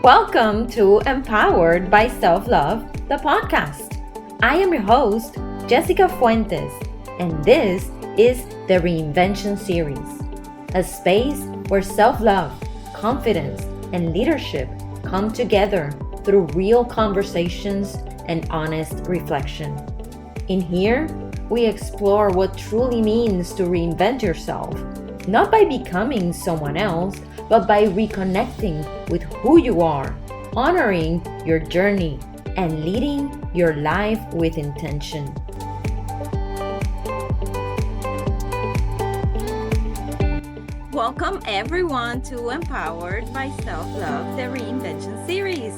Welcome to Empowered by Self-Love, the podcast. I am your host, Jessica Fuentes, and this is the Reinvention Series, a space where self-love, confidence, and leadership come together through real conversations and honest reflection. In here, we explore what truly means to reinvent yourself, not by becoming someone else, but by reconnecting with who you are, honoring your journey, and leading your life with intention. Welcome everyone to Empowered by Self-Love, the Reinvention Series.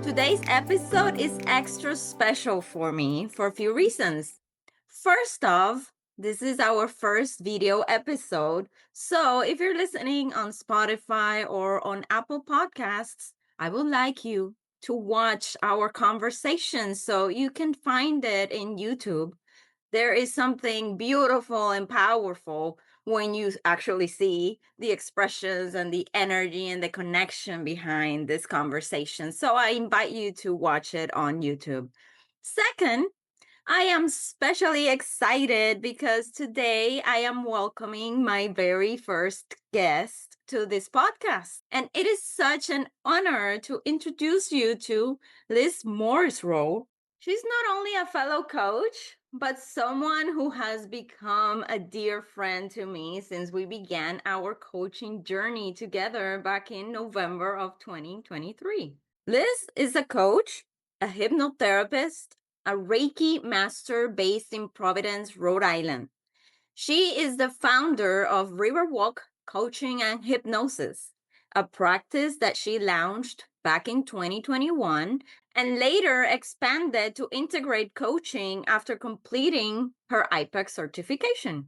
Today's episode is extra special for me for a few reasons. First off, this is our first video episode. So if you're listening on Spotify or on Apple Podcasts, I would like you to watch our conversation so you can find it in YouTube. There is something beautiful and powerful when you actually see the expressions and the energy and the connection behind this conversation. So I invite you to watch it on YouTube. Second, I am especially excited because today I am welcoming my very first guest to this podcast. And it is such an honor to introduce you to Liz Morrisroe. She's not only a fellow coach, but someone who has become a dear friend to me since we began our coaching journey together back in November of 2023. Liz is a coach, a hypnotherapist, a Reiki master based in Providence, Rhode Island. She is the founder of Riverwalk Coaching and Hypnosis, a practice that she launched back in 2021 and later expanded to integrate coaching after completing her IPEC certification.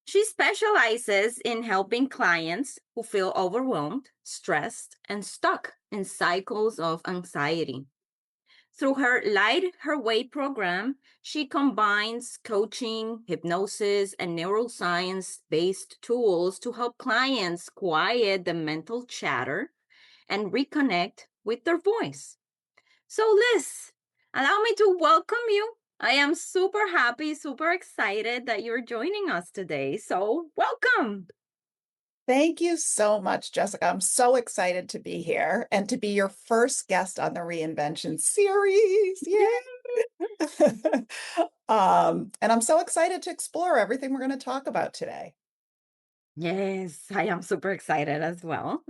She specializes in helping clients who feel overwhelmed, stressed, and stuck in cycles of anxiety. Through her Light Her Way program, she combines coaching, hypnosis, and neuroscience based tools to help clients quiet the mental chatter and reconnect with their voice. So, Liz, allow me to welcome you. I am super happy, super excited that you're joining us today. So, welcome. Thank you so much, Jessica. I'm so excited to be here and to be your first guest on the Reinvention Series. Yay! And I'm so excited to explore everything we're going to talk about today. Yes, I am super excited as well.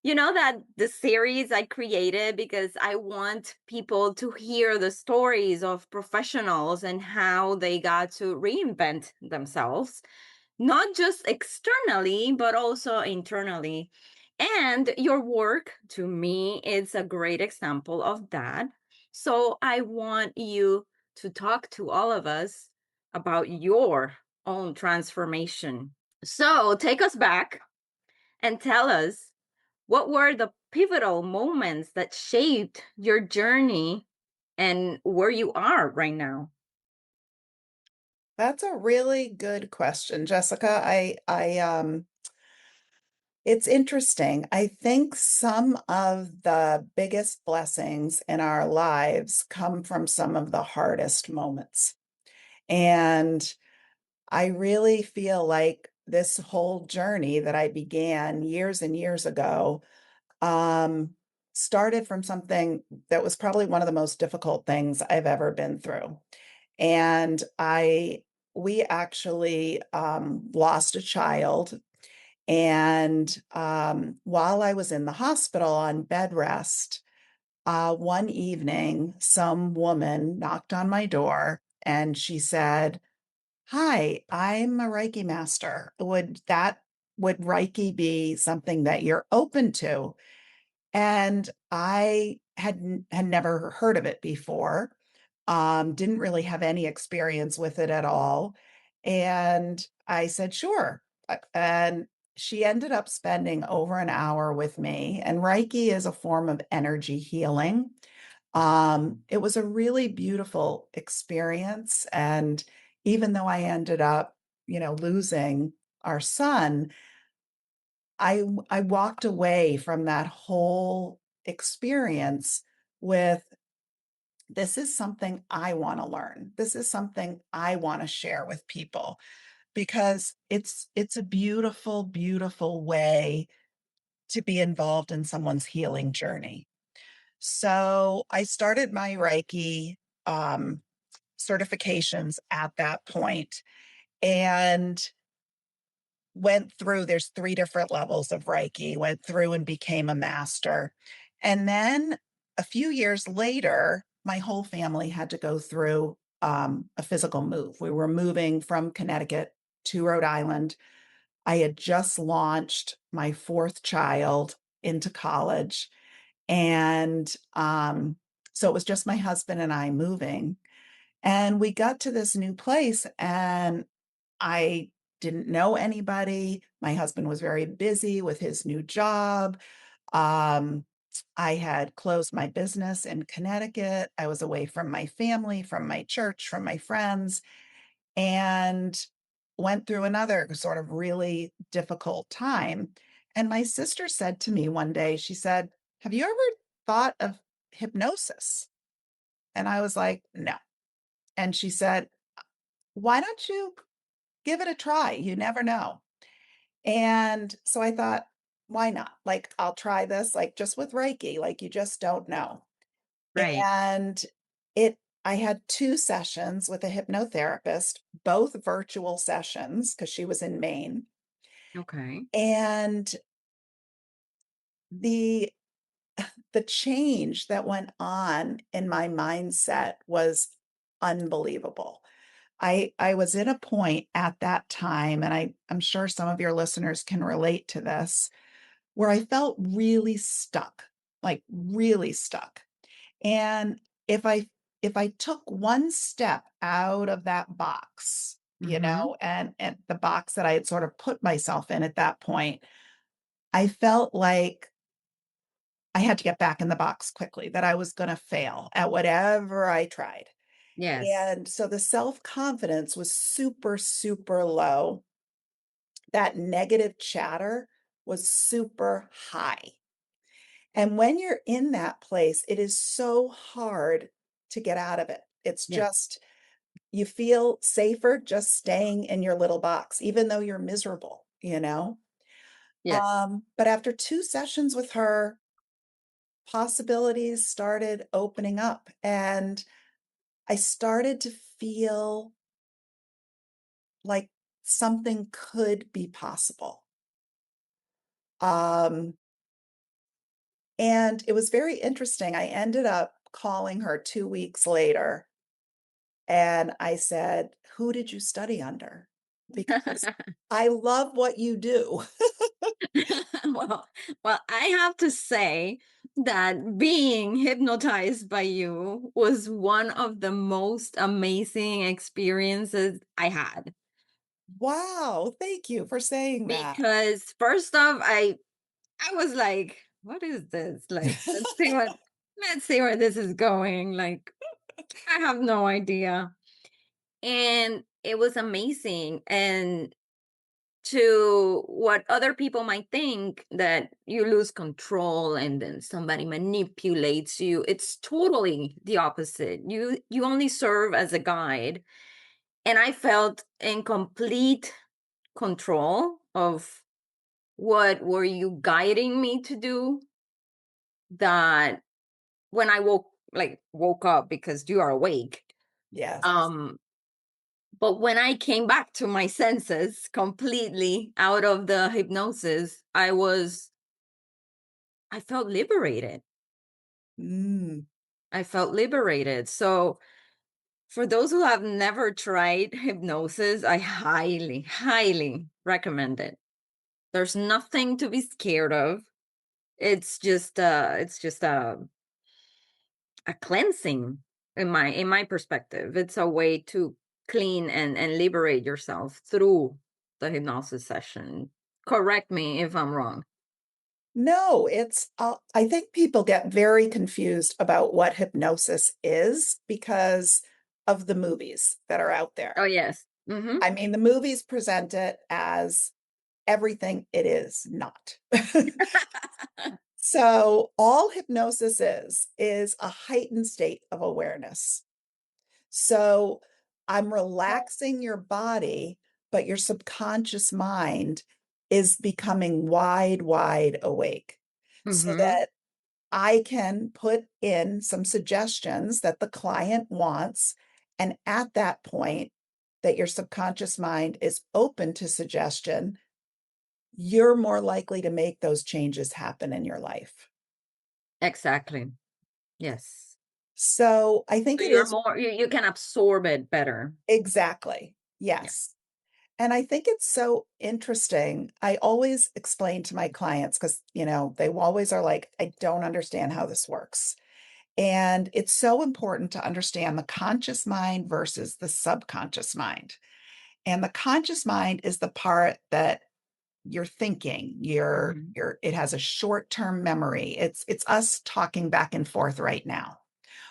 You know that the series I created because I want people to hear the stories of professionals and how they got to reinvent themselves, not just externally, but also internally. And your work, to me, is a great example of that. So I want you to talk to all of us about your own transformation. So take us back and tell us what were the pivotal moments that shaped your journey and where you are right now? That's a really good question, Jessica. It's interesting. I think some of the biggest blessings in our lives come from some of the hardest moments. And I really feel like this whole journey that I began years and years ago um, started from something that was probably one of the most difficult things I've ever been through. And we actually lost a child. And while I was in the hospital on bed rest, one evening, some woman knocked on my door and she said, "Hi, I'm a Reiki master. Would Reiki be something that you're open to?" And I had never heard of it before. Didn't really have any experience with it at all. And I said, "Sure." And she ended up spending over an hour with me. And Reiki is a form of energy healing. It was a really beautiful experience. And even though I ended up, losing our son, I walked away from that whole experience with, this is something I wanna learn. This is something I wanna share with people because it's a beautiful, beautiful way to be involved in someone's healing journey. So, I started my Reiki, um, certifications at that point and went through, there's 3 different levels of Reiki, went through and became a master. And then a few years later, my whole family had to go through, a physical move. We were moving from Connecticut to Rhode Island. I had just launched my 4th child into college, and, so it was just my husband and I moving, and we got to this new place, and I didn't know anybody. My husband was very busy with his new job. Um, I had closed my business in Connecticut. I was away from my family, from my church, from my friends, and went through another sort of really difficult time. And my sister said to me one day, she said, "Have you ever thought of hypnosis?" And I was like, "No." And she said, "Why don't you give it a try? You never know." And so I thought, why not? Like, I'll try this, like, just with Reiki, like, you just don't know. Right. And I had 2 sessions with a hypnotherapist, both virtual sessions, because she was in Maine. Okay. And the the change that went on in my mindset was unbelievable. I was at a point at that time, and I'm sure some of your listeners can relate to this, where I felt really stuck, like really stuck. And if I if I took one step out of that box, Mm-hmm. and the box that I had sort of put myself in at that point, I felt like I had to get back in the box quickly, that I was going to fail at whatever I tried. Yes. And so the self-confidence was super, super low. That negative chatter was super high. And when you're in that place, it is so hard to get out of it. It's Yes. just, you feel safer just staying in your little box, even though you're miserable? Yes. But after 2 sessions with her, possibilities started opening up and I started to feel like something could be possible. Um, and it was very interesting. I ended up calling her 2 weeks later and I said, "Who did you study under? Because I love what you do." well, well, I have to say that being hypnotized by you was one of the most amazing experiences I had. Wow, thank you for saying that. Because first off, I was like, what is this? Like, let's see where this is going. Like, I have no idea. And it was amazing. And to what other people might think that you lose control and then somebody manipulates you, it's totally the opposite. You only serve as a guide, and I felt in complete control of what were you guiding me to do, that when I woke up, because you are awake. Yes. um but when I came back to my senses completely out of the hypnosis, I felt liberated. Mm. I felt liberated. So, for those who have never tried hypnosis, I highly, highly recommend it. There's nothing to be scared of. It's just a cleansing in my perspective. It's a way to clean and liberate yourself through the hypnosis session. Correct me if I'm wrong. No, I think people get very confused about what hypnosis is because of the movies that are out Oh there. yes. Mm-hmm. I mean, the movies present it as everything it is not. So, all hypnosis is a heightened state of awareness. So, I'm relaxing your body, but your subconscious mind is becoming wide, wide awake so Mm-hmm. that I can put in some suggestions that the client wants. And at that point, that your subconscious mind is open to suggestion, you're more likely to make those changes happen in your life. Exactly. Yes. So I think So it you're is more, you can absorb it better. exactly. Yeah. Yes. And I think it's so interesting. I always explain to my clients because, they always are like, I don't understand how this works. And it's so important to understand the conscious mind versus the subconscious mind. And the conscious mind is the part that you're thinking, Mm-hmm. it has a short-term memory. It's us talking back and forth right now.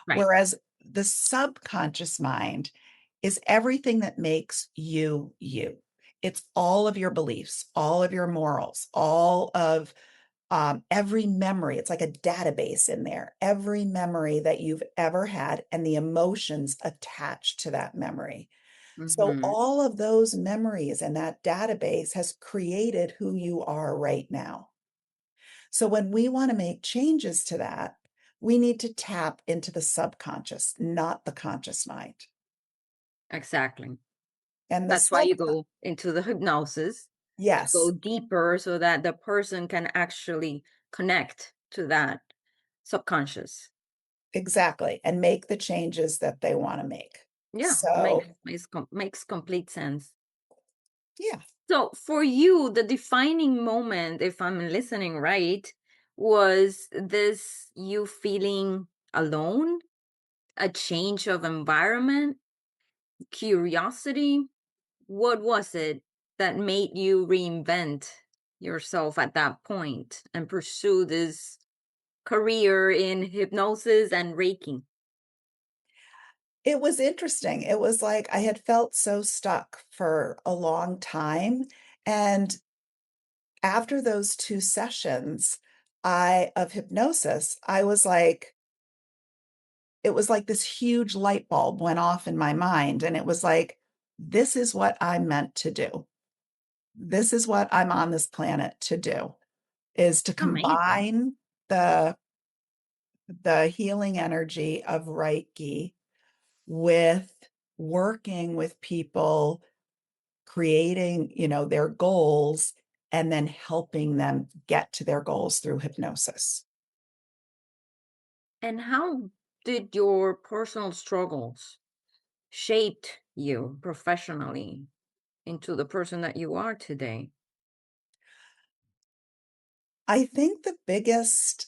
Right. Whereas the subconscious mind is everything that makes you you. It's all of your beliefs, all of your morals, all of every memory. It's like a database in there, every memory that you've ever had and the emotions attached to that memory. So, Mm-hmm. all of those memories and that database has created who you are right now. So, when we want to make changes to that, we need to tap into the subconscious, not the conscious mind. Exactly. And the That's why sub, you go into the hypnosis to go yes, deeper so that the person can actually connect to that subconscious. exactly, and make the changes that they want to make. Yeah, So, makes complete sense. yeah. So for you, the defining moment, if I'm listening right, was this you feeling alone, a change of environment, curiosity? What was it that made you reinvent yourself at that point and pursue this career in hypnosis and Reiki? It was interesting. It was like I had felt so stuck for a long time, and after those 2 sessions, I of hypnosis, I was like it was like this huge light bulb went off in my mind, and it was like, "This is what I'm meant to do. This is what I'm on this planet to do, is to Amazing. combine the the healing energy of Reiki with working with people creating, their goals and then helping them get to their goals through hypnosis. And how did your personal struggles shaped you professionally into the person that you are today? I think the biggest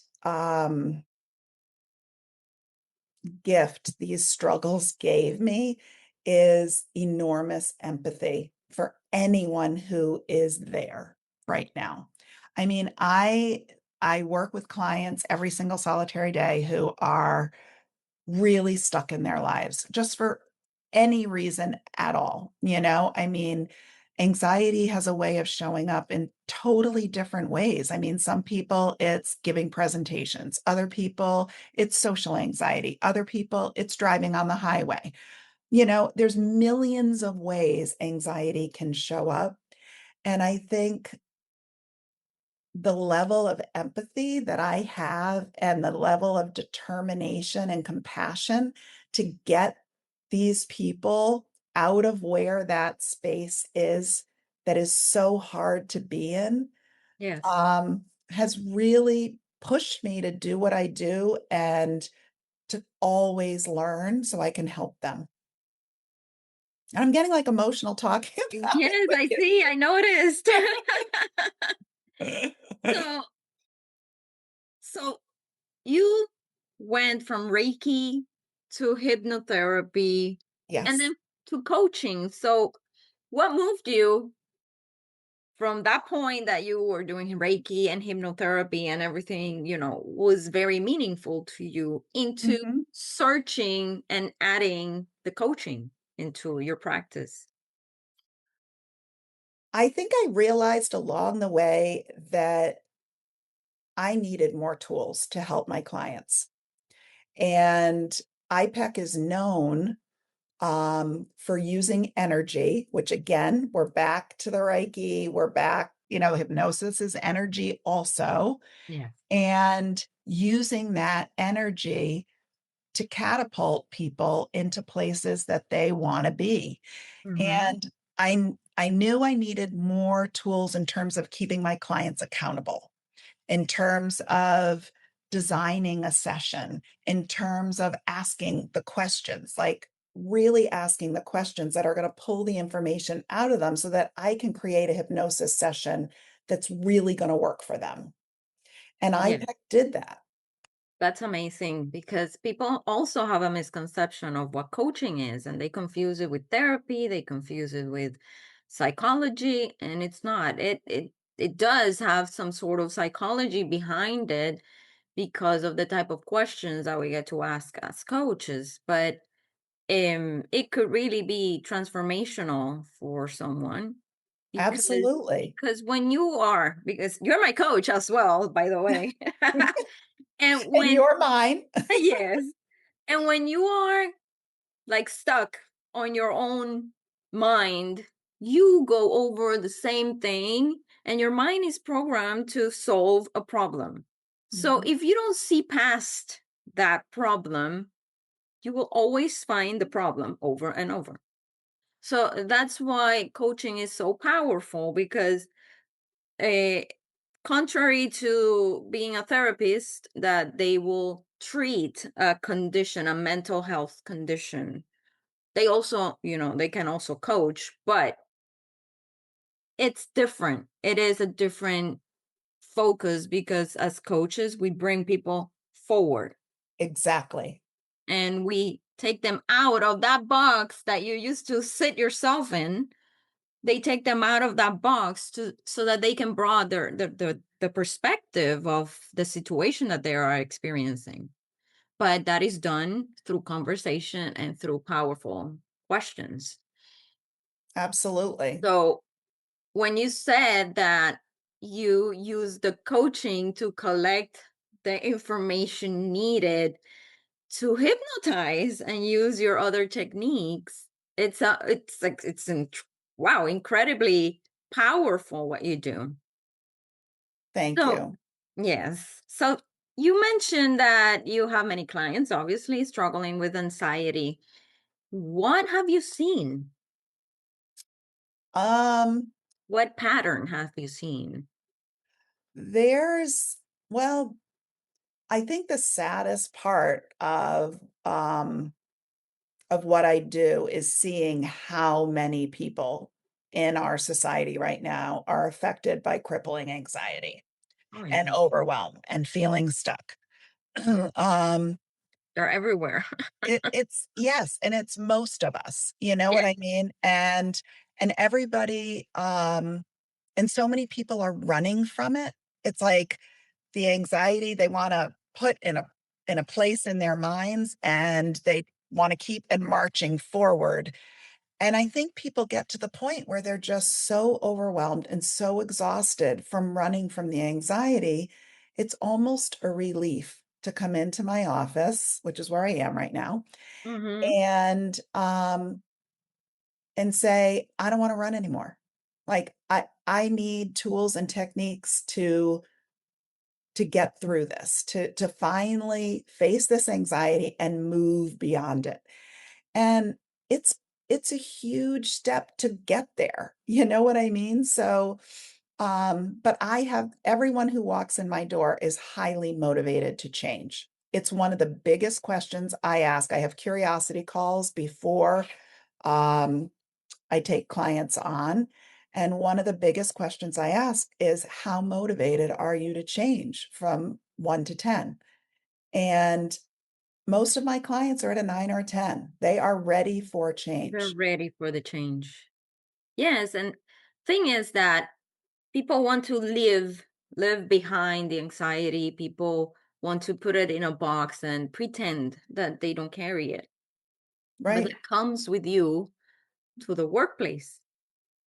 gift these struggles gave me is enormous empathy for anyone who is there right now. I mean, I work with clients every single solitary day who are really stuck in their lives just for any reason at all. I mean, anxiety has a way of showing up in totally different ways. I mean, some people it's giving presentations, other people it's social anxiety, other people it's driving on the highway. There's millions of ways anxiety can show up. And I think the level of empathy that I have and the level of determination and compassion to get these people out of where that space is that is so hard to be in Yes. has really pushed me to do what I do and to always learn so I can help them. And I'm getting like emotional talking about Yes, I it see. I noticed. with you. so, so you went from Reiki to hypnotherapy and Yes. then to coaching. So, what moved you from that point that you were doing Reiki and hypnotherapy and everything, was very meaningful to you into Mhm. searching and adding the coaching into your practice? I think I realized along the way that I needed more tools to help my clients. And IPEC is known for using energy, which again, we're back to the Reiki, we're back, hypnosis is energy also, Yeah. and using that energy to catapult people into places that they want to be. Mm-hmm. And I knew I needed more tools in terms of keeping my clients accountable, in terms of designing a session, in terms of asking the questions, like really asking the questions that are going to pull the information out of them so that I can create a hypnosis session that's really going to work for them. And Yeah. IPEC did that. That's amazing because people also have a misconception of what coaching is, and they confuse it with therapy, they confuse it with psychology, and it's not. It does have some sort of psychology behind it because of the type of questions that we get to ask as coaches, but it could really be transformational for someone because Absolutely. because you're my coach as well, by the way. And And when you're mine. yes. And when you are like stuck on your own mind, you go over the same thing and your mind is programmed to solve a problem. So Mhm. if you don't see past that problem, you will always find the problem over and over. So that's why coaching is so powerful because uh, contrary to being a therapist, that they will treat a condition, a mental health condition. They also, they can also coach, but it's different. It is a different focus because as coaches, we bring people forward Exactly. and we take them out of that box that you used to sit yourself in. They take them out of that box to so that they can broaden the perspective of the situation that they are experiencing. But that is done through conversation and through powerful questions. Absolutely. So when you said that you use the coaching to collect the information needed to hypnotize and use your other techniques, it's like wow, incredibly powerful what you do. Thank So you. yes, so you mentioned that you have many clients obviously struggling with anxiety. What have you seen? Um, What pattern have you seen? there's, well, I think the saddest part of what I do is seeing how many people in our society right now are affected by crippling anxiety Oh and yeah, overwhelm and feeling stuck. um, they're everywhere. it's yes, and it's most of us, you know what Yeah. I mean? And everybody, and so many people are running from it. It's like the anxiety they wanna put in a place in their minds, and they wanna keep and marching forward. And I think people get to the point where they're just so overwhelmed and so exhausted from running from the anxiety, it's almost a relief to come into my office, which is where I am right now, Mm-hmm. and, and say, "I don't wanna run anymore." Like, I need tools and techniques to get through this, to finally face this anxiety and move beyond it. And it's it's a huge step to get there. You know what I mean? So, but I have everyone who walks in my door is highly motivated to change. It's one of the biggest questions I ask. I have curiosity calls before um, I take clients on. And one of the biggest questions I ask is, how motivated are you to change from 1 to 10? And most of my clients are at a 9 or 10. They are ready for They're change. ready for the change. Yes, and thing is that people want to live behind the anxiety. People want to put it in a box and pretend that they don't carry it. But Right. that comes with you to the workplace.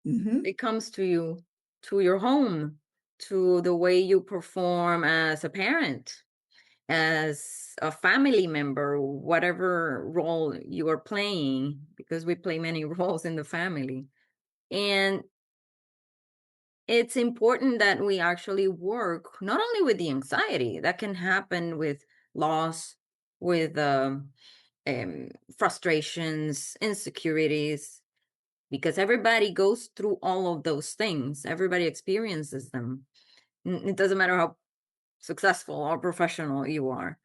Mhm. It comes to you, to your home, to the way you perform as a parent, as a family member, whatever role you are playing, because we play many roles in the family. And it's important that we actually work not only with the anxiety that can happen with loss, with frustrations, insecurities, because everybody goes through all of those things. Everybody experiences them. It doesn't matter how successful or professional you are.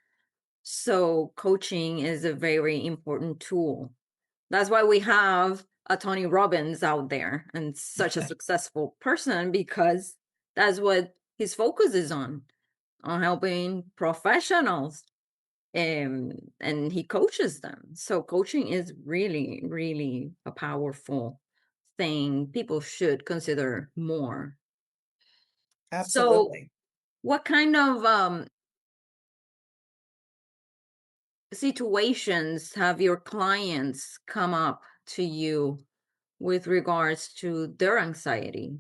So, coaching is a very important tool. That's why we have a Tony Robbins out there and such a successful person, because that's what his focus is on helping professionals, and he coaches them. So coaching is really, really a powerful thing people should consider more. So Absolutely. what kind of situations have your clients come up to you with regards to their anxiety?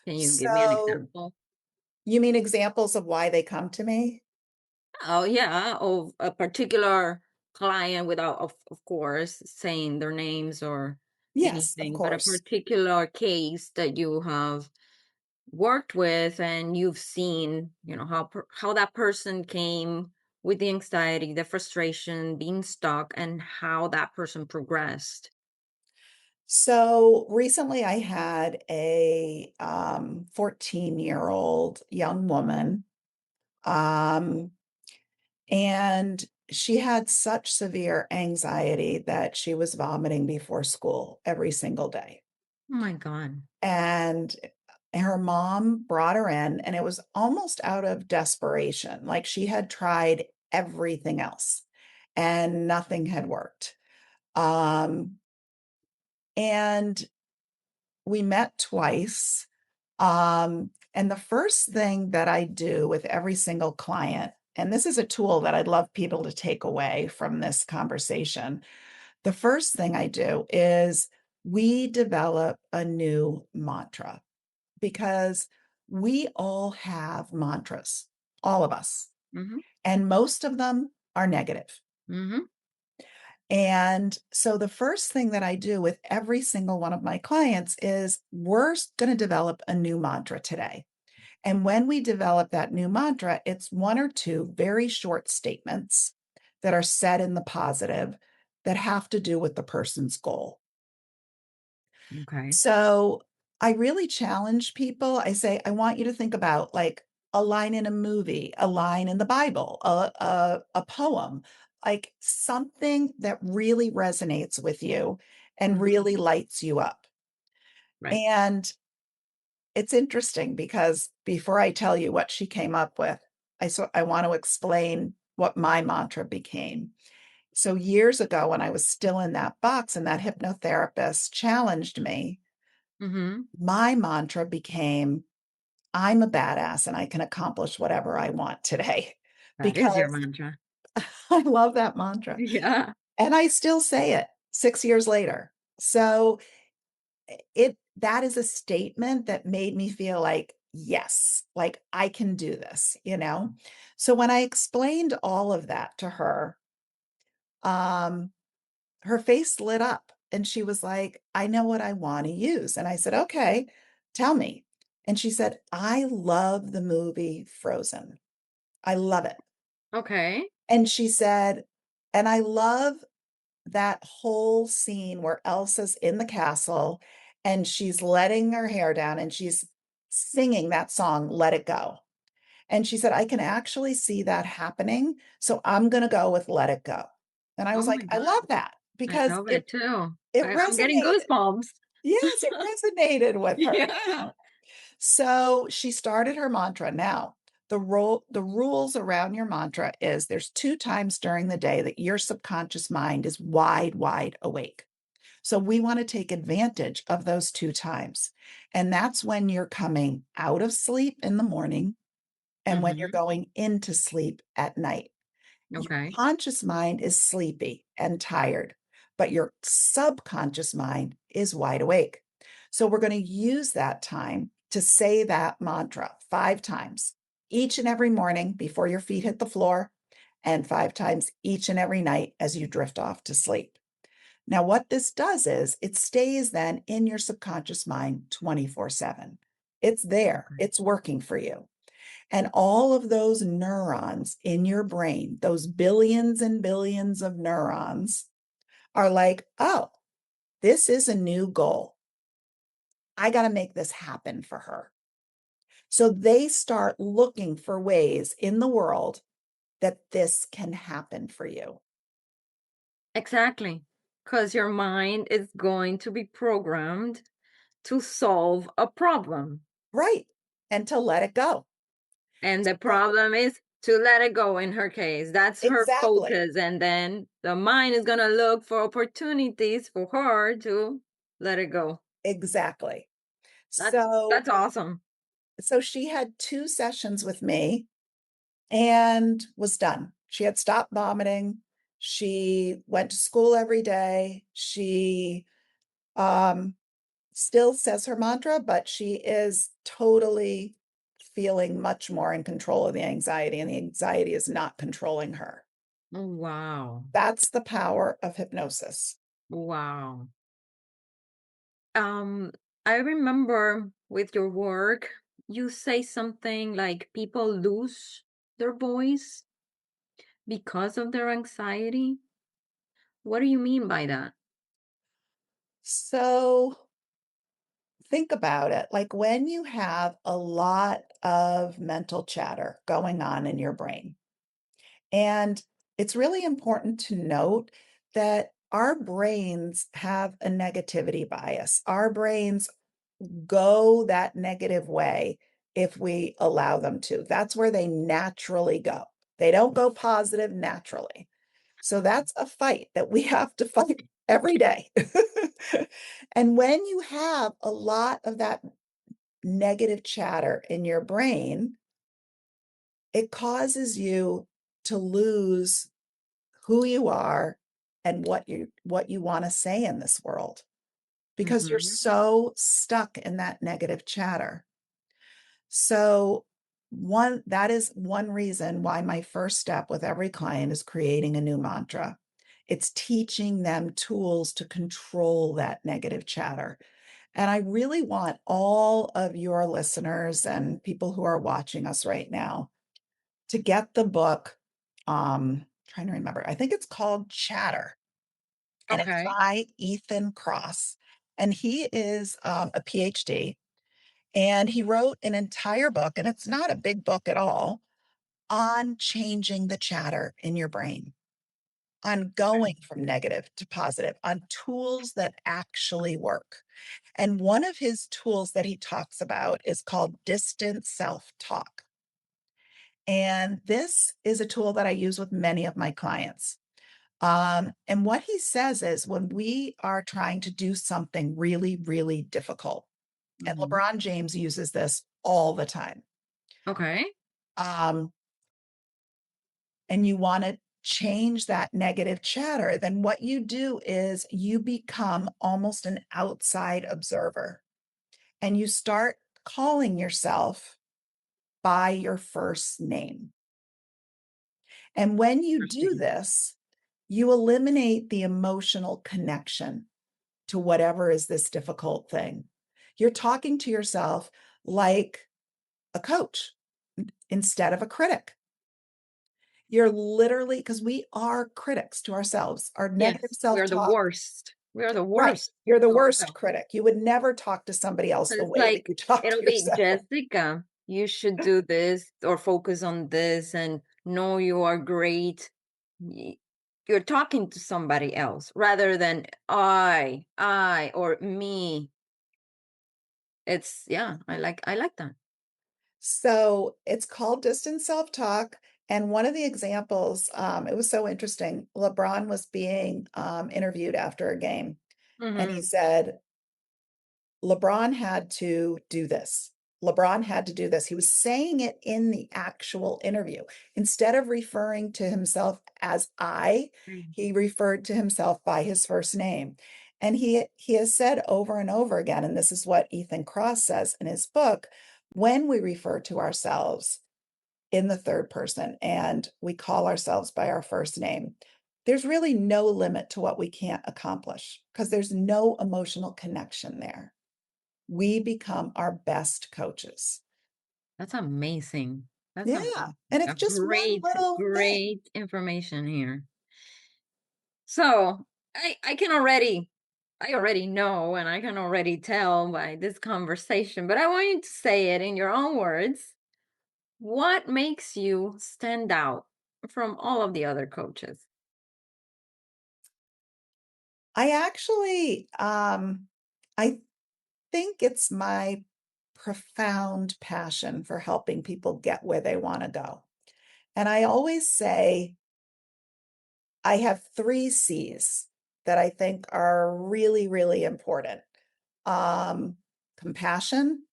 Can you give me an So, example? you mean examples of why they come to me? Oh, yeah, of a particular client without, of course, saying their names or Yes, of anything, but a course. particular case that you have worked with and you've seen, how that person came with the anxiety, the frustration, being stuck, and how that person progressed. So recently I had a 14-year-old young woman, um, and she had such severe anxiety that she was vomiting before school every single day. Oh my God. And her mom brought her in, and it was almost out of desperation. Like she had tried everything else and nothing had worked. Um, and we met twice. And the first thing that I do with every single client, and this is a tool that I'd love people to take away from this conversation. The first thing I do is we develop a new mantra because we all have mantras, all of us, Mm-hmm. and most of them are negative. Mm-hmm. And so the first thing that I do with every single one of my clients is we're going to develop a new mantra today. And when we develop that new mantra, it's one or two very short statements that are said in the positive that have to do with the person's goal. Okay. So I really challenge people. I say, I want you to think about like a line in a movie, a line in the Bible, a poem, like something that really resonates with you and Mm-hmm. really lights you up. Right. And it's interesting because before I tell you what she came up with, I want to explain what my mantra became. So years ago, when I was still in that box and that hypnotherapist challenged me, Mm-hmm. my mantra became, I'm a badass and I can accomplish whatever I want today That is your because mantra. I love that mantra. Yeah. And I still say it 6 years later. So it that is a statement that made me feel like, yes, like I can do this. So when I explained all of that to her, um, her face lit up and she was like, I know what I want to use. And I said, okay, tell me. And she said, I love the movie Frozen. I love it. Okay. And she said, and I love that whole scene where Elsa's in the castle and she's letting her hair down and she's singing that song, Let It Go. And she said, I can actually see that happening. So I'm going to go with Let It Go. And I Oh was my like, I God. love that I because love it it too. it I'm getting resonated. goosebumps. Yes, it resonated with her. Yeah. So she started her mantra. Now, the rules around your mantra is there's two times during the day that your subconscious mind is wide, wide awake. So we want to take advantage of those two times. And that's when you're coming out of sleep in the morning and when you're Mm-hmm. going into sleep at night. Your Okay. conscious mind is sleepy and tired, but your subconscious mind is wide awake. So we're going to use that time to say that mantra 5 times each and every morning before your feet hit the floor, and 5 times each and every night as you drift off to sleep. Now, what this does is it stays then in your subconscious mind 24/7. It's there, it's working for you. And all of those neurons in your brain, those billions and billions of neurons, are like, oh, this is a new goal. I got to make this happen for her. So they start looking for ways in the world that this can happen for you. Exactly. Because your mind is going to be programmed to solve a problem. Right. And to let it go. And the So, problem is to let it go in her case. That's her exactly. focus. And then the mind is going to look for opportunities for her to let it go. Exactly. That's So, that's awesome. so she had 2 sessions with me and was done. She had stopped vomiting. She went to school every day. She um, still says her mantra, but she is totally feeling much more in control of the anxiety, and the anxiety is not controlling her. Oh, wow. That's the power of hypnosis. Wow. Um, I remember with your work, you say something like people lose their voice because of their anxiety. What do you mean by that? So think about it. Like when you have a lot of mental chatter going on in your brain, and it's really important to note that our brains have a negativity bias. Our brains go that negative way if we allow them to. That's where they naturally go. They don't go positive naturally. So that's a fight that we have to fight every day. And when you have a lot of that negative chatter in your brain, it causes you to lose who you are and what you want to say in this world because you're Mm-hmm. so stuck in that negative chatter. So that is one reason why my first step with every client is creating a new mantra. It's teaching them tools to control that negative chatter. And I really want all of your listeners and people who are watching us right now to get the book. Trying to remember, I think it's called Chatter, and it's Okay. by Ethan Kross. And he is a PhD, and he wrote an entire book, and it's not a big book at all, on changing the chatter in your brain, on going from negative to positive, on tools that actually work. And one of his tools that he talks about is called distant self talk. And this is a tool that I use with many of my clients. And what he says is when we are trying to do something really, really difficult, and Mm-hmm. LeBron James uses this all the time, Okay. um, and you want to change that negative chatter, then what you do is you become almost an outside observer and you start calling yourself by your first name. And when you do Interesting. this, you eliminate the emotional connection to whatever is this difficult thing. You're talking to yourself like a coach instead of a critic. You're literally, because we are critics to ourselves, our negative Yes, we self are the talk. worst. We are the Right. worst You're the to worst ourselves. critic. You would never talk to somebody else And the it's way that like you talk to it'll be yourself. Jessica, you should do this or focus on this and know you are great. Y- You're talking to somebody else rather than I, or me. It's yeah, I like that. So it's called distant self talk. And one of the examples, it was so interesting. LeBron was being interviewed after a game, and he Mm-hmm. said, LeBron had to do this. LeBron had to do this. He was saying it in the actual interview. Instead of referring to himself as I, he referred to himself by his first name. And he has said over and over again, and this is what Ethan Kross says in his book, when we refer to ourselves in the third person and we call ourselves by our first name, there's really no limit to what we can't accomplish because there's no emotional connection there. We become our best coaches. That's amazing. That's Yeah. And a it's just one great, little thing. great information here. So I already know and I can already tell by this conversation, but I want you to say it in your own words. What makes you stand out from all of the other coaches? I actually, I think it's my profound passion for helping people get where they want to go. And I always say I have 3 C's that I think are really, really important. Um, Compassion.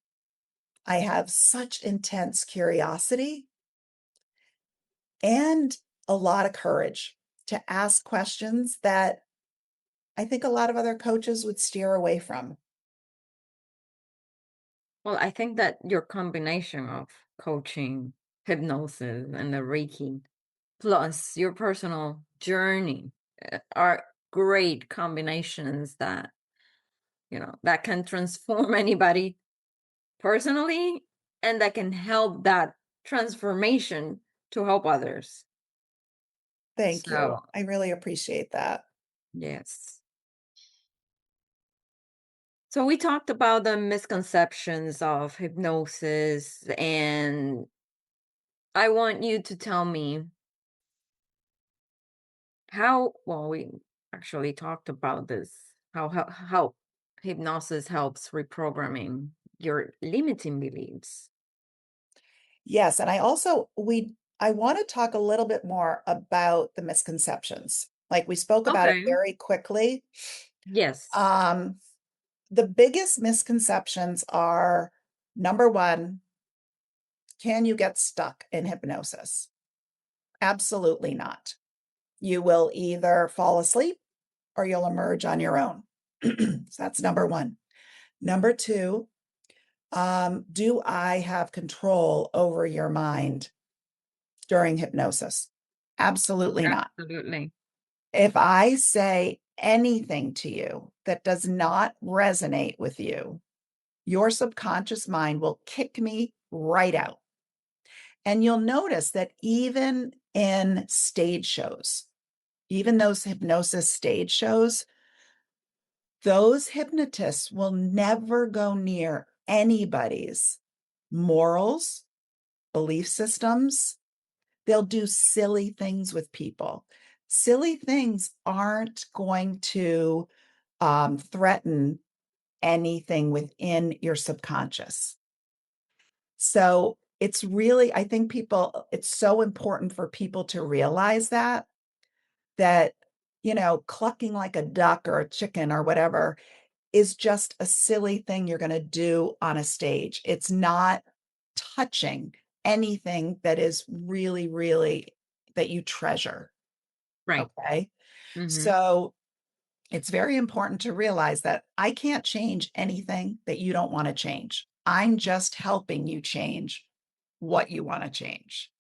I have such intense curiosity and a lot of courage to ask questions that I think a lot of other coaches would steer away from. Well, I think that your combination of coaching, hypnosis, and the Reiki, plus your personal journey, are great combinations that, that can transform anybody personally and that can help that transformation to help others. Thank you. So, I really appreciate that. yes. So we talked about the misconceptions of hypnosis, and I want you to tell me well, we actually talked about this, how hypnosis helps reprogramming your limiting beliefs. Yes, and I want to talk a little bit more about the misconceptions. Like we spoke about it Okay. very quickly. Yes. Um, the biggest misconceptions are number 1, can you get stuck in hypnosis? Absolutely not. You will either fall asleep or you'll emerge on your own. So that's number 1. Number 2, do I have control over your mind during hypnosis? Absolutely not. Absolutely. If I say anything to you that does not resonate with you, your subconscious mind will kick me right out. And you'll notice that even in stage shows, even those hypnosis stage shows, those hypnotists will never go near anybody's morals, belief systems. They'll do silly things with people. Silly things aren't going to threaten anything within your subconscious. So I think it's so important for people to realize that, clucking like a duck or a chicken or whatever is just a silly thing you're going to do on a stage. It's not touching anything that is really, really that you treasure. Right. Okay. Mm-hmm. So it's very important to realize that I can't change anything that you don't want to change. I'm just helping you change what you want to change.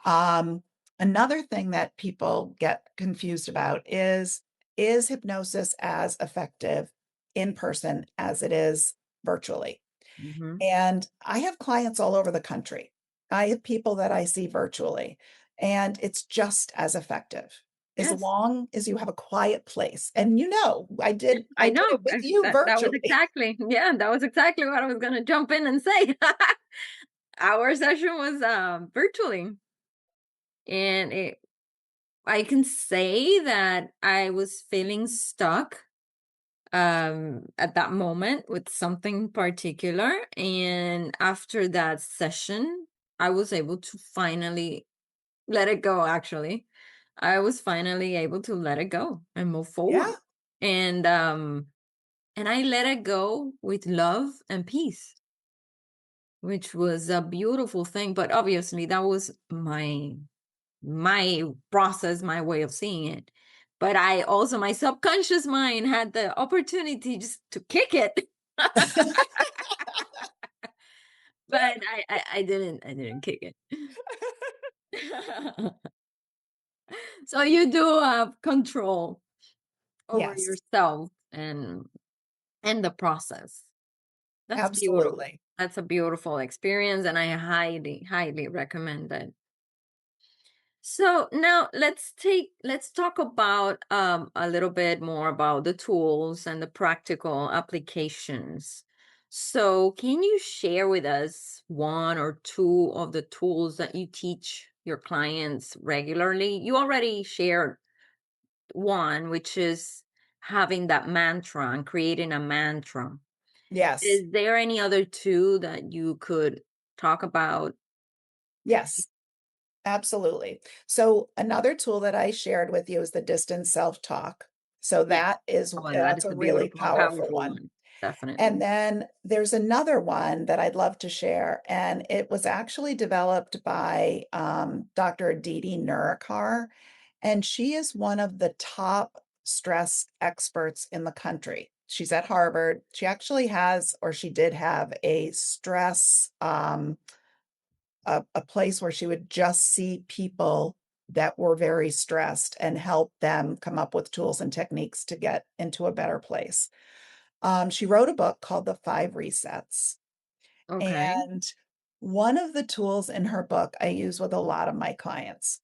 Um, Another thing that people get confused about is hypnosis as effective in person as it is virtually? Mm-hmm. And I have clients all over the country. I have people that I see virtually, and it's just as effective as Yes. long as you have a quiet place. And Yeah, I I did know. it with you That was virtually. exactly, yeah, that was exactly what I was going to jump in and say. Our session was virtually, and I can say that I was feeling stuck at that moment with something particular, and after that session I was able to finally let it go. Actually, I was finally able to let it go and move Yeah. forward, and I let it go with love and peace, which was a beautiful thing. But obviously that was my process, my way of seeing it. But I also, my subconscious mind had the opportunity just to kick it. But I didn't kick it. So you do have control over Yes, yourself and the process. That's beautiful. absolutely. That's a beautiful experience, and I highly, highly recommend it. So now let's talk about a little bit more about the tools and the practical applications. So can you share with us one or two of the tools that you teach your clients regularly? You already shared one, which is having that mantra and creating a mantra. Yes, Is there any other two that you could talk about? yes. Absolutely. So another tool that I shared with you is the distance self-talk. So Yeah. Oh, that that's is a a really beautiful, powerful powerful one. one. Definitely. And then there's another one that I'd love to share, and it was actually developed by Dr. Aditi Nurikar, and she is one of the top stress experts in the country. She's at Harvard. She actually has, or she did have, a stress a place where she would just see people that were very stressed and help them come up with tools and techniques to get into a better place. She wrote a book called The Five Resets. Okay. And one of the tools in her book I use with a lot of my clients,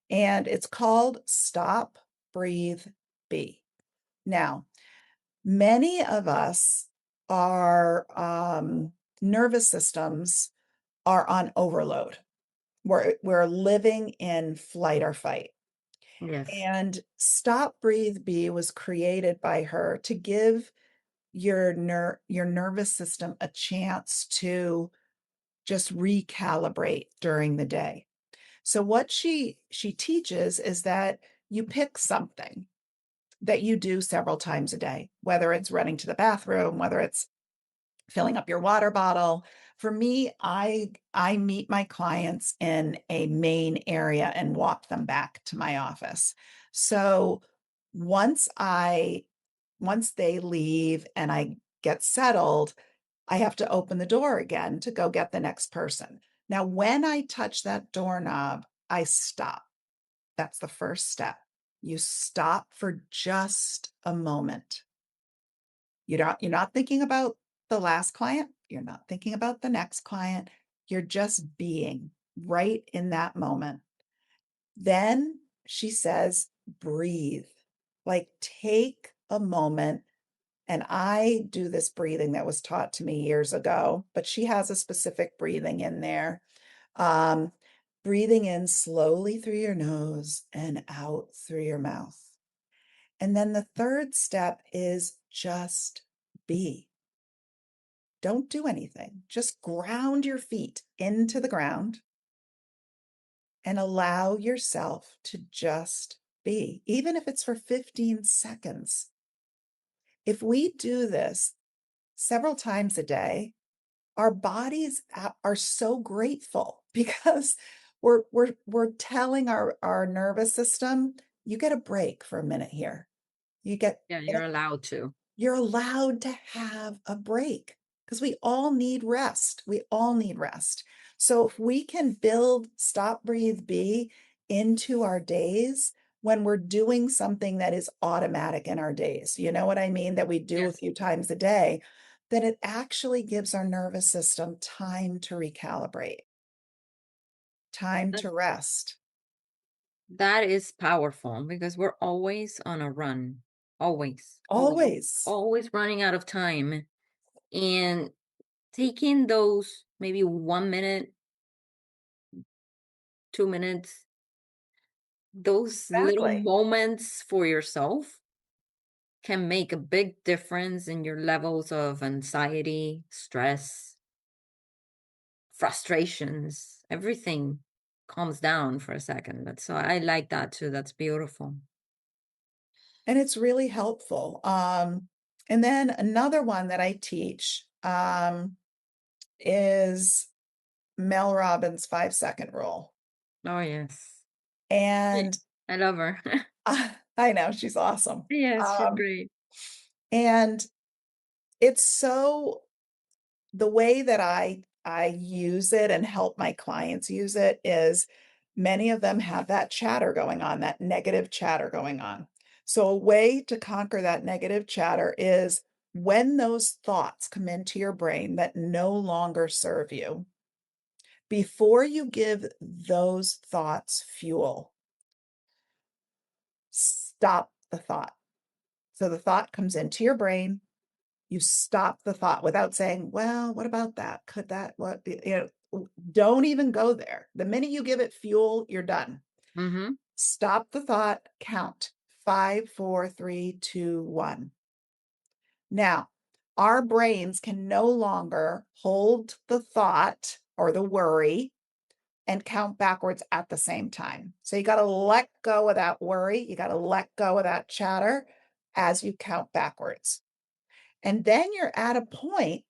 and it's called Stop, Breathe, Be. Now, many of us, our nervous systems are on overload. We're living in flight or fight. Yes. And Stop, Breathe, Be was created by her to give your nervous system a chance to just recalibrate during the day. So what she teaches is that you pick something that you do several times a day, whether it's running to the bathroom, whether it's filling up your water bottle. For me, I meet my clients in a main area and walk them back to my office. So once I once they leave and I get settled, I have to open the door again to go get the next person. Now, when I touch that doorknob, I stop. That's the first step. You stop for just a moment. You're not thinking about the last client. You're not thinking about the next client. You're just being right in that moment. Then she says, breathe. Like take a moment. And I do this breathing that was taught to me years ago, but she has a specific breathing in there. Um, Breathing in slowly through your nose and out through your mouth. And then the third step is just be. Don't do anything. Just ground your feet into the ground and allow yourself to just be, even if it's for 15 seconds. If we do this several times a day, our bodies are so grateful because we're telling our nervous system, you get a break for a minute here. You Yeah, get you're allowed to. You're allowed to have a break because we all need rest. We all need rest. So if we can build Stop, Breathe, Be into our days when we're doing something that is automatic in our days, you know what I mean, that we do a Yes. few times a day, then it actually gives our nervous system time to recalibrate, time That to rest. that is powerful because we're always on a run. Always, always, Always. always running out of time. And taking those maybe 1 minute, 2 minutes, those little Exactly. moments for yourself can make a big difference in your levels of anxiety, stress, frustrations, everything calms down for a second. So I like that too. That's beautiful. And it's really helpful. And then another one that I teach is Mel Robbins' 5 second rule. Oh, yes. Yeah. And I love her. I know, she's awesome. Yes, she's Um, great. and it's so the way that I use it and help my clients use it is many of them have that chatter going on, that negative chatter going on. So a way to conquer that negative chatter is when those thoughts come into your brain that no longer serve you, before you give those thoughts fuel, stop the thought. So the thought comes into your brain. You stop the thought without saying, "Well, what about that? Could that what," don't even go there. The minute you give it fuel, you're done. Mm-hmm. Stop the thought, count 5, 4, 3, 2, 1. Now, our brains can no longer hold the thought or the worry and count backwards at the same time. So you got to let go of that worry. You got to let go of that chatter as you count backwards. And then you're at a point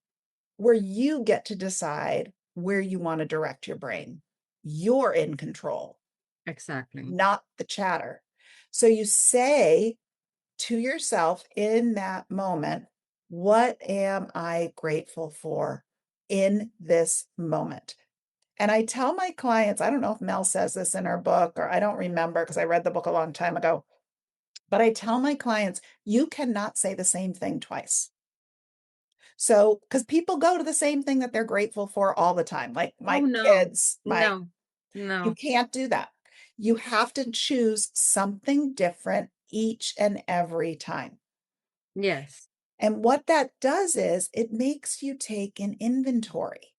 where you get to decide where you want to direct your brain. You're in control, Exactly. not the chatter. So you say to yourself in that moment, what am I grateful for in this moment? And I tell my clients, I don't know if Mel says this in her book, or I don't remember because I read the book a long time ago, but I tell my clients, you cannot say the same thing twice. So, because people go to the same thing that they're grateful for all the time, like Oh my no, kids, my no, you no. can't do that. You have to choose something different each and every time. Yes. And what that does is it makes you take an inventory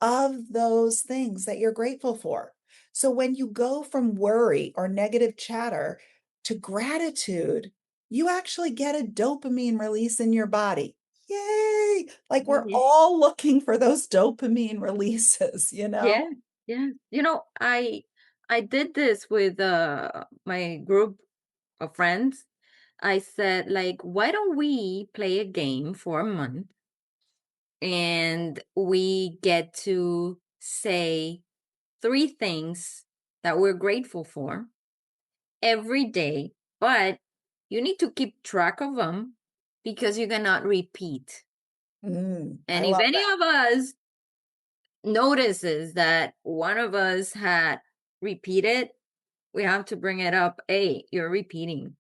of those things that you're grateful for. So when you go from worry or negative chatter to gratitude, you actually get a dopamine release in your body. Yay! Like we're Yeah. all looking for those dopamine releases, you Yeah. know? Yeah. I did this with my group of friends. I said, like, why don't we play a game for a month and we get to say three things that we're grateful for every day, but you need to keep track of them because you cannot repeat. I And if love any that. of us notices that one of us had repeated, we have to bring it up. Hey, you're repeating.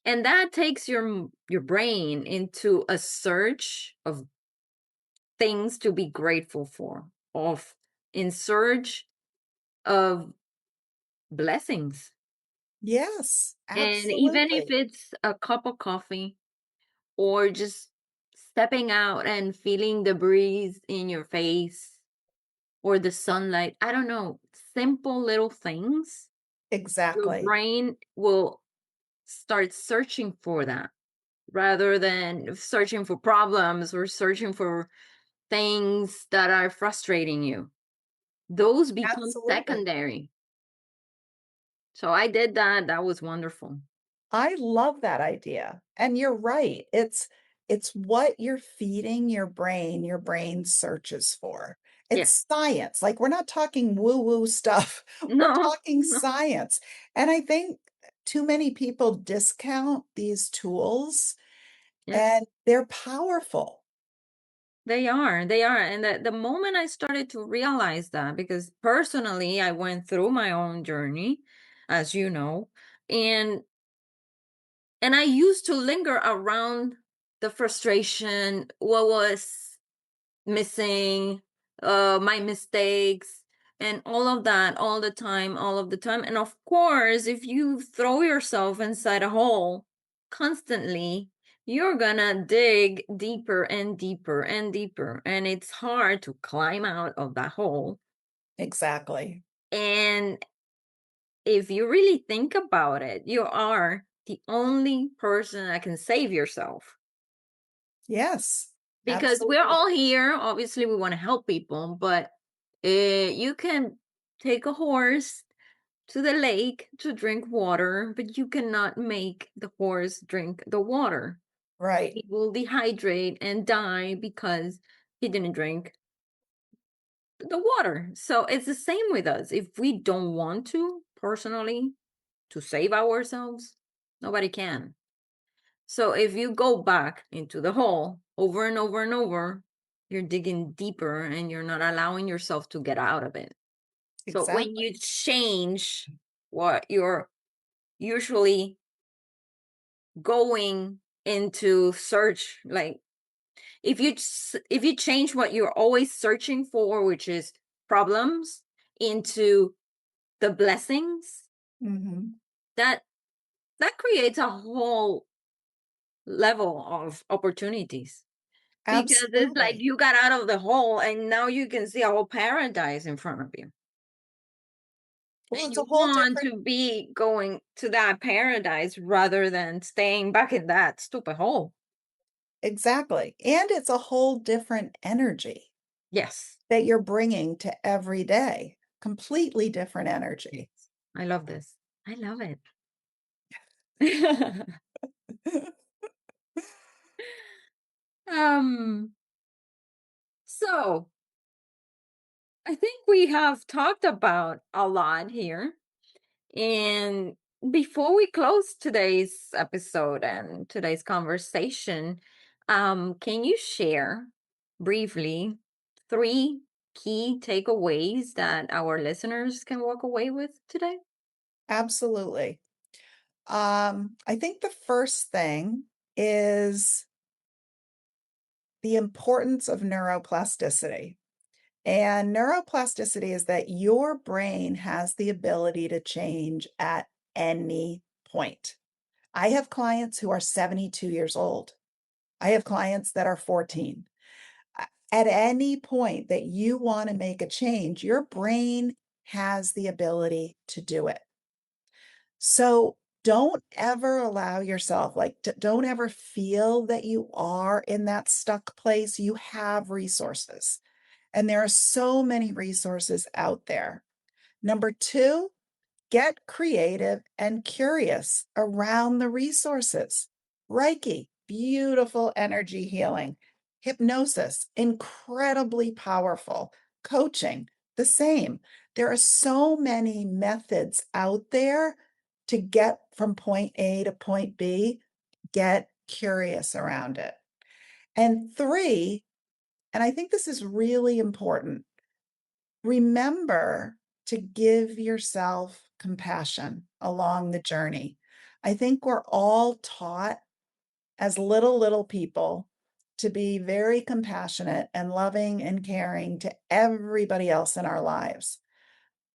And that takes your brain into a search of things to be grateful for, of in search of blessings. Yes, And even if absolutely. it's a cup of coffee or just stepping out and feeling the breeze in your face or the sunlight, I don't know, simple little things, your Exactly. brain will start searching for that rather than searching for problems or searching for things that are frustrating you. Those become Absolutely. secondary. So I did that. That was wonderful. I love that idea. And you're right. It's what you're feeding your brain searches for. Yeah. It's science. Like we're not talking woo-woo stuff. We're No, talking no. science. And I think too many people discount these tools Yeah, and they're powerful. they are. They are. And the moment I started to realize that, because personally, I went through my own journey, as you know, and I used to linger around the frustration, what was missing, my mistakes, and all of that all the time, all of the time. And of course, if you throw yourself inside a hole constantly, you're gonna dig deeper and deeper and deeper, and it's hard to climb out of that hole. Exactly. And if you really think about it, you are the only person that can save yourself Yes. because we're Absolutely. all here. Obviously, we want to help people, but you can take a horse to the lake to drink water, but you cannot make the horse drink the water. Right. He will dehydrate and die because he didn't drink the water. So it's the same with us. If we don't want to, personally, to save ourselves? Nobody can. So if you go back into the hole over and over and over, you're digging deeper and you're not allowing yourself to get out of it. So when Exactly. you change what you're usually going into search, like if you change what you're always searching for, which is problems, into the blessings, Mhm. that that creates a whole level of opportunities, because it's like Absolutely. you got out of the hole and now you can see a whole paradise in front of you, Well, and it's a you whole want different to be going to that paradise rather than staying back in that stupid hole. exactly, and it's a whole different energy Yes. that you're bringing to every day. Completely different Yes. energy. I love this. I love it. um so I think we have talked about a lot here. And before we close today's episode and today's conversation, can you share briefly three key takeaways that our listeners can walk away with today? Absolutely. I think the first thing is the importance of neuroplasticity. And neuroplasticity is that your brain has the ability to change at any point. I have clients who are 72 years old. I have clients that are 14. At any point that you want to make a change, your brain has the ability to do it. So don't ever allow yourself, like, don't ever feel that you are in that stuck place. You have resources, and there are so many resources out there. Number two, get creative and curious around the resources. Reiki, beautiful energy healing. Hypnosis, incredibly powerful. Coaching, the same. There are so many methods out there to get from point A to point B. Get curious around it. And three, and I think this is really important, remember to give yourself compassion along the journey. I think we're all taught as little people to be very compassionate and loving and caring to everybody else in our lives.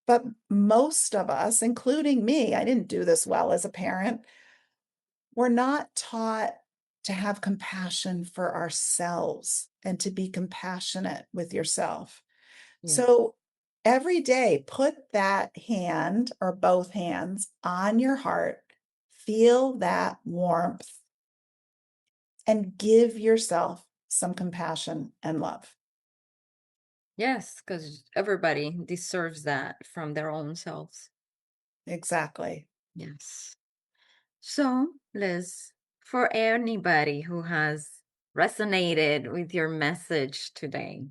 But most of us, including me, I didn't do this well as a parent, we're not taught to have compassion for ourselves and to be compassionate with yourself. Yeah. So every day, put that hand or both hands on your heart, feel that warmth, and give yourself some compassion and love. Yes, because everybody deserves that from their own selves. Exactly. Yes. So, Liz, for anybody who has resonated with your message today,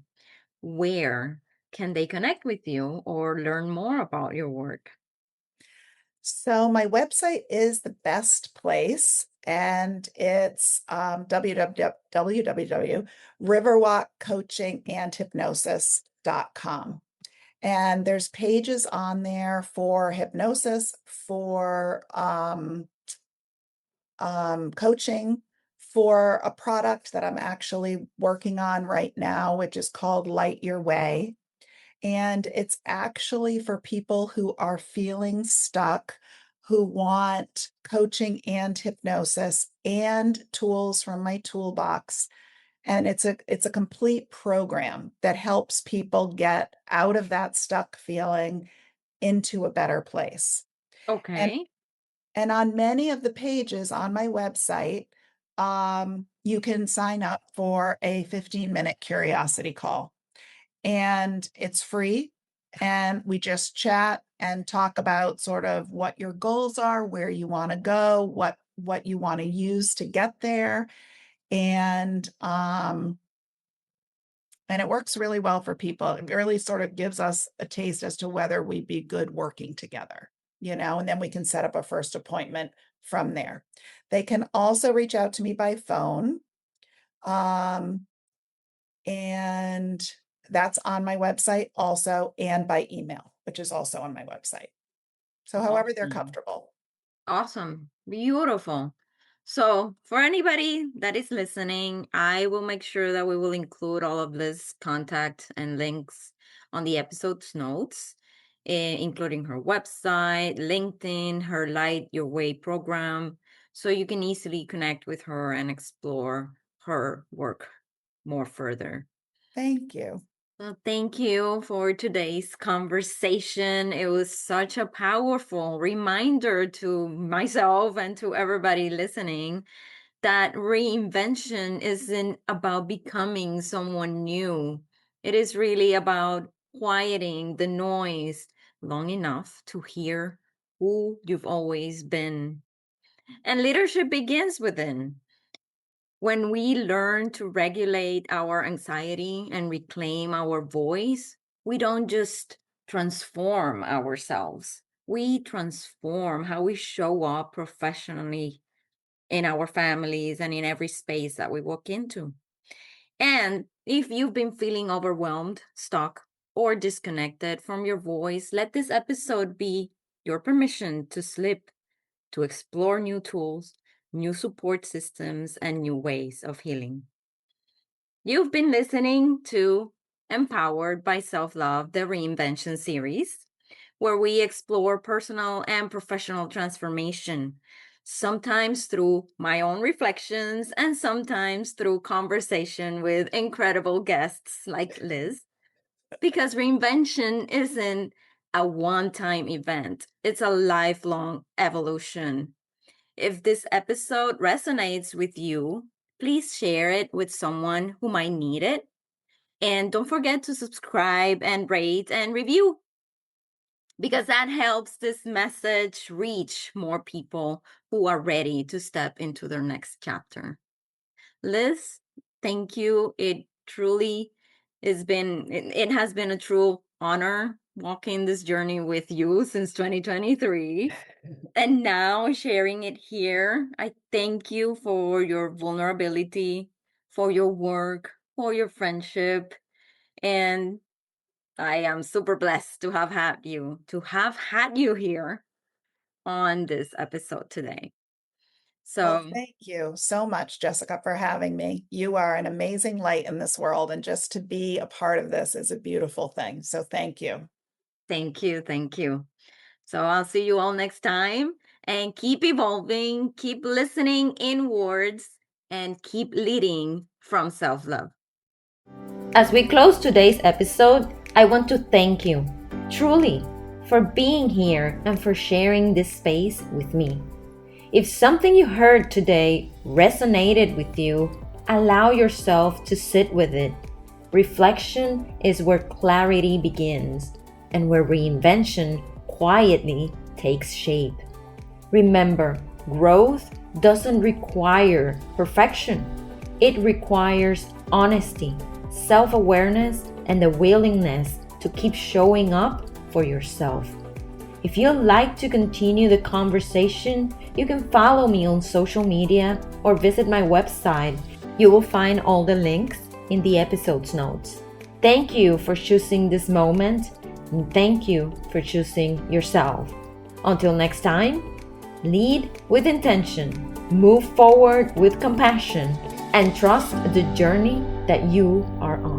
where can they connect with you or learn more about your work? So my website is the best place, and it's www.riverwalkcoachingandhypnosis.com. And there's pages on there for hypnosis, for coaching, for a product that I'm actually working on right now, which is called Light Your Way. And it's actually for people who are feeling stuck, who want coaching and hypnosis and tools from my toolbox. And it's a complete program that helps people get out of that stuck feeling into a better place. And Okay. and on many of the pages on my website, you can sign up for a 15-minute curiosity call, and it's free. And we just chat and talk about sort of what your goals are, where you want to go, what you want to use to get there. And it works really well for people. It really sort of gives us a taste as to whether we'd be good working together. and then we can set up a first appointment from there. They can also reach out to me by phone. And that's on my website also, and by email, which is also on my website. So however they're comfortable. Awesome. Beautiful. So for anybody that is listening, I will make sure that we will include all of Liz's contact and links on the episode's notes, including her website, LinkedIn, her Light Your Way program, so you can easily connect with her and explore her work more further. Thank you. Well, thank you for today's conversation. It was such a powerful reminder to myself and to everybody listening that reinvention isn't about becoming someone new. It is really about quieting the noise long enough to hear who you've always been. And leadership begins within. When we learn to regulate our anxiety and reclaim our voice, we don't just transform ourselves. We transform how we show up professionally in our families and in every space that we walk into. And if you've been feeling overwhelmed, stuck, or disconnected from your voice, let this episode be your permission to slip, to explore new tools, new support systems, and new ways of healing. You've been listening to Empowered by Self-Love, the Reinvention Series, where we explore personal and professional transformation, sometimes through my own reflections and sometimes through conversation with incredible guests like Liz. Because reinvention isn't a one-time event, it's a lifelong evolution. If this episode resonates with you, please share it with someone who might need it. And don't forget to subscribe and rate and review, because that helps this message reach more people who are ready to step into their next chapter. Liz, thank you. It truly it has been a true honor walking this journey with you since 2023. And now sharing it here. I thank you for your vulnerability, for your work, for your friendship. And I am super blessed to have had you here on this episode today. Well, So thank you so much, Jessica, for having me. You are an amazing light in this world, and just to be a part of this is a beautiful thing. So thank you. thank you. Thank you. So I'll see you all next time, and keep evolving, keep listening inwards, and keep leading from self-love. As we close today's episode, I want to thank you, truly, for being here and for sharing this space with me. If something you heard today resonated with you, allow yourself to sit with it. Reflection is where clarity begins and where reinvention quietly takes shape. Remember, growth doesn't require perfection. It requires honesty, self-awareness, and the willingness to keep showing up for yourself. If you'd like to continue the conversation, you can follow me on social media or visit my website. You will find all the links in the episode's notes. Thank you for choosing this moment, and thank you for choosing yourself. Until next time, lead with intention, move forward with compassion, and trust the journey that you are on.